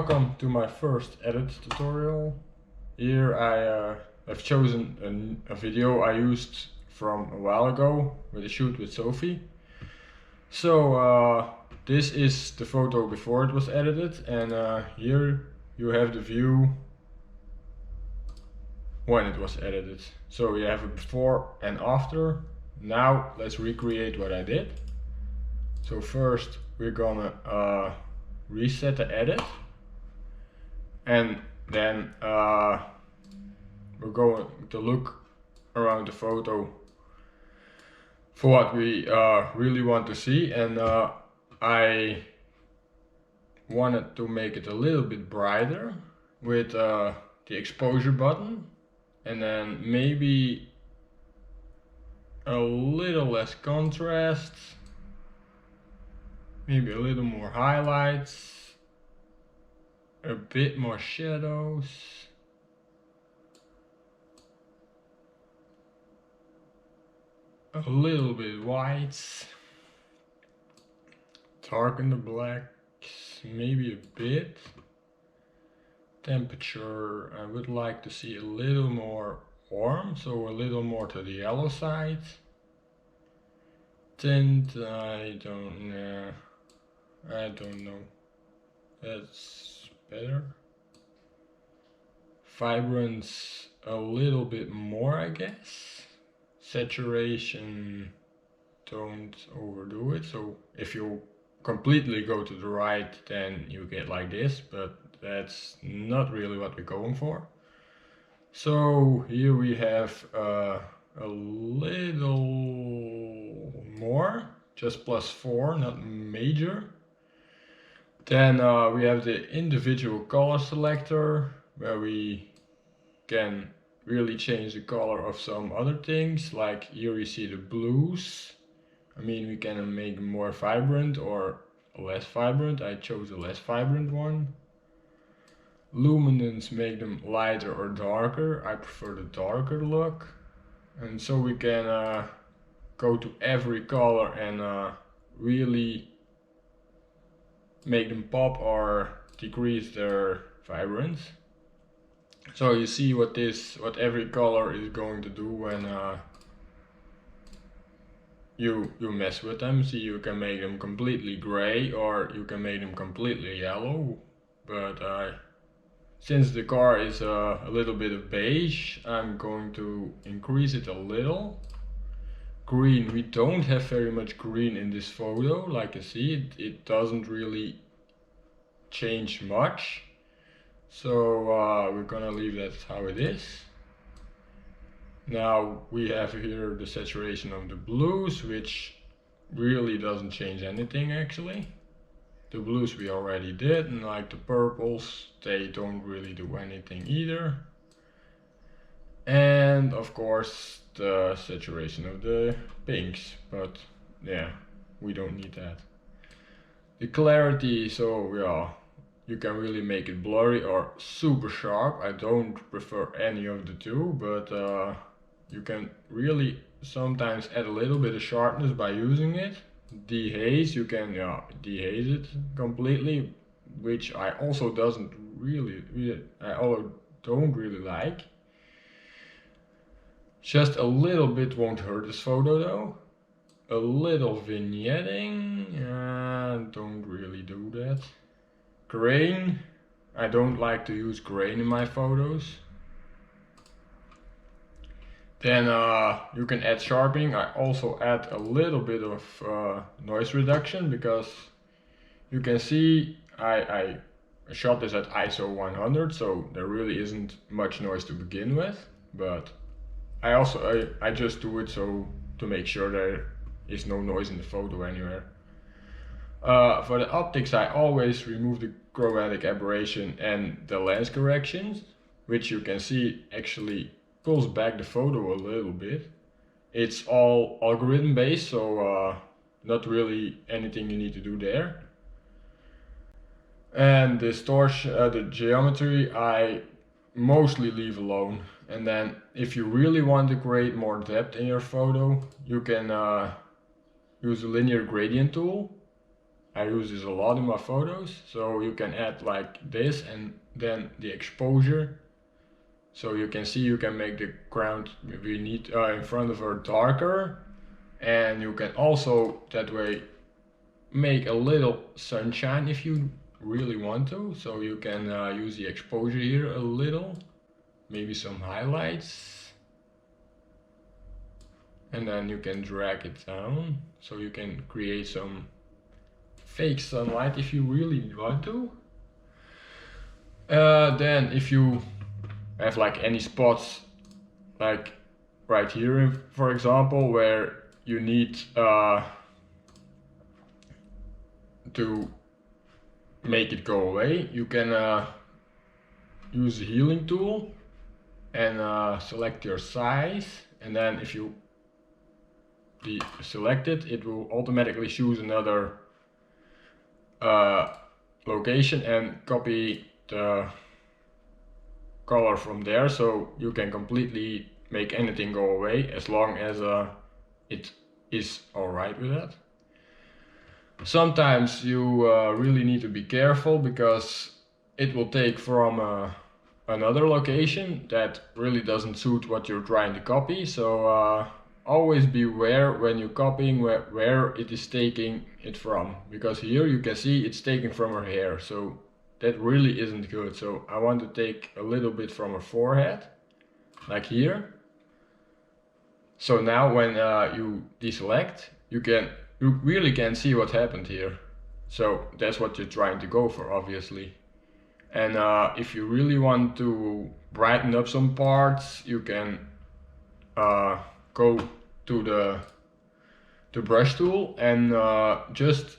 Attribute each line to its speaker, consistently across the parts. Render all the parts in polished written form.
Speaker 1: Welcome to my first edit tutorial. Here I have chosen a video I used from a while ago with a shoot with Sophie. So this is the photo before it was edited, and here you have the view when it was edited. So you have a before and after. Now let's recreate what I did. So first we're gonna reset the edit, and then we're going to look around the photo for what we really want to see. And I wanted to make it a little bit brighter with the exposure button, and then maybe a little less contrast, maybe a little more highlights, a bit more shadows, a little bit whites, darken the blacks maybe a bit. Temperature I would like to see a little more warm, so a little more to the yellow side. Tint I don't know, that's better. Vibrance a little bit more, I guess. Saturation, don't overdo it. So if you completely go to the right, then you get like this, but that's not really what we're going for. So here we have a little more, just +4, not major. Then we have the individual color selector, where we can really change the color of some other things. Like here you see the blues. I mean, we can make them more vibrant or less vibrant. I chose a less vibrant one. Luminance, make them lighter or darker. I prefer the darker look. And so we can go to every color and really make them pop or decrease their vibrance. So you see what every color is going to do when you mess with them. See, you can make them completely gray or you can make them completely yellow. But since the car is a little bit of beige, I'm going to increase it a little. Green, we don't have very much green in this photo. Like you see, it doesn't really change much. So we're gonna leave that how it is. Now we have here the saturation of the blues, which really doesn't change anything actually. The blues we already did, and like the purples, they don't really do anything either. And of course the saturation of the pinks, but yeah, we don't need that. The clarity, so yeah, you can really make it blurry or super sharp. I don't prefer any of the two, but you can really sometimes add a little bit of sharpness by using it. Dehaze, you can dehaze it completely, which I also don't really like. Just a little bit won't hurt this photo though. A little vignetting, don't really do that. Grain, I don't like to use grain in my photos. Then you can add sharpening. I also add a little bit of noise reduction, because you can see I shot this at ISO 100, so there really isn't much noise to begin with. But I just do it so to make sure there is no noise in the photo anywhere. For the optics, I always remove the chromatic aberration and the lens corrections, which you can see actually pulls back the photo a little bit. It's all algorithm based, so not really anything you need to do there. And the distortion, the geometry, I mostly leave alone. And then if you really want to create more depth in your photo, you can use a linear gradient tool. I use this a lot in my photos. So you can add like this and then the exposure. So you can see you can make the ground we need in front of her darker, and you can also that way make a little sunshine if you really want to. So you can use the exposure here a little, maybe some highlights, and then you can drag it down so you can create some fake sunlight if you really want to. Then if you have like any spots like right here for example where you need to make it go away, you can use the healing tool and select your size, and then if you select it, it will automatically choose another location and copy the color from there, so you can completely make anything go away as long as it is alright with that. Sometimes you really need to be careful because it will take from another location that really doesn't suit what you're trying to copy, so always beware when you're copying where it is taking it from, because here you can see it's taken from her hair, so that really isn't good. So I want to take a little bit from her forehead, like here. So now when you deselect, you really can see what happened here. So that's what you're trying to go for, obviously. And if you really want to brighten up some parts, you can go to the brush tool and just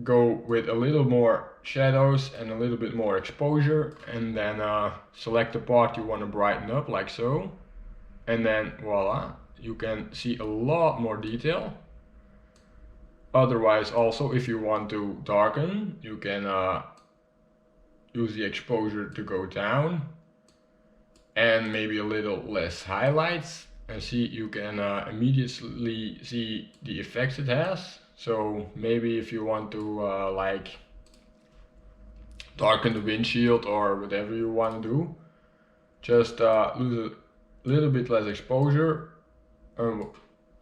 Speaker 1: go with a little more shadows and a little bit more exposure, and then select the part you want to brighten up, like so, and then voila, you can see a lot more detail. Otherwise, also if you want to darken, you can use the exposure to go down and maybe a little less highlights, and see you can immediately see the effects it has. So maybe if you want to like darken the windshield or whatever you want to do, just lose a little bit less exposure,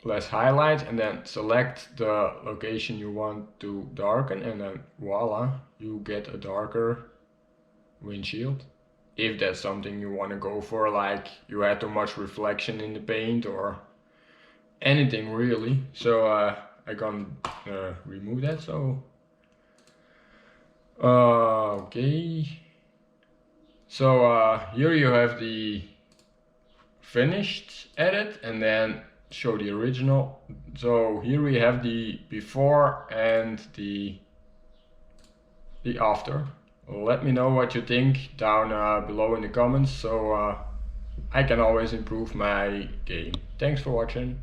Speaker 1: less highlights, and then select the location you want to darken, and then voila, you get a darker windshield. If that's something you want to go for, like you had too much reflection in the paint or anything really. So I can remove that. So okay, so here you have the finished edit, and then show the original. So here we have the before and the after. Let me know what you think down below in the comments, so I can always improve my game. Thanks for watching.